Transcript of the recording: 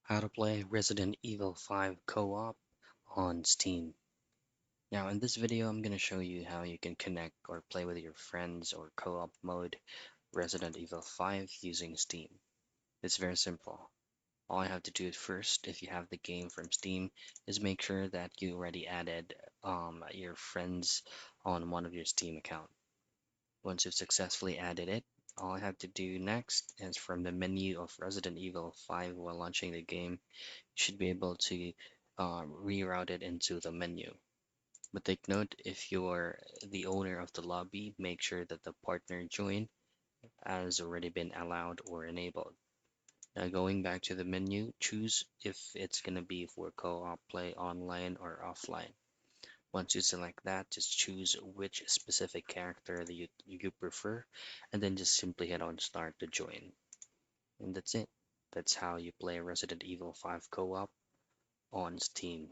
How to play Resident Evil 5 co-op on Steam. Now in this video I'm going to show you how you can connect or play with your friends or co-op mode Resident Evil 5 using Steam. It's very simple. All I have to do first, if you have the game from Steam, is make sure that you already added your friends on one of your Steam account. Once you've successfully added it, all I have to do next is from the menu of Resident Evil 5 while launching the game, should be able to reroute it into the menu. But take note, if you're the owner of the lobby, make sure that the partner join has already been allowed or enabled. Now going back to the menu, choose if it's going to be for co-op play online or offline. Once you select that, just choose which specific character that you prefer, and then just simply hit on start to join. And that's it. That's how you play Resident Evil 5 co-op on Steam.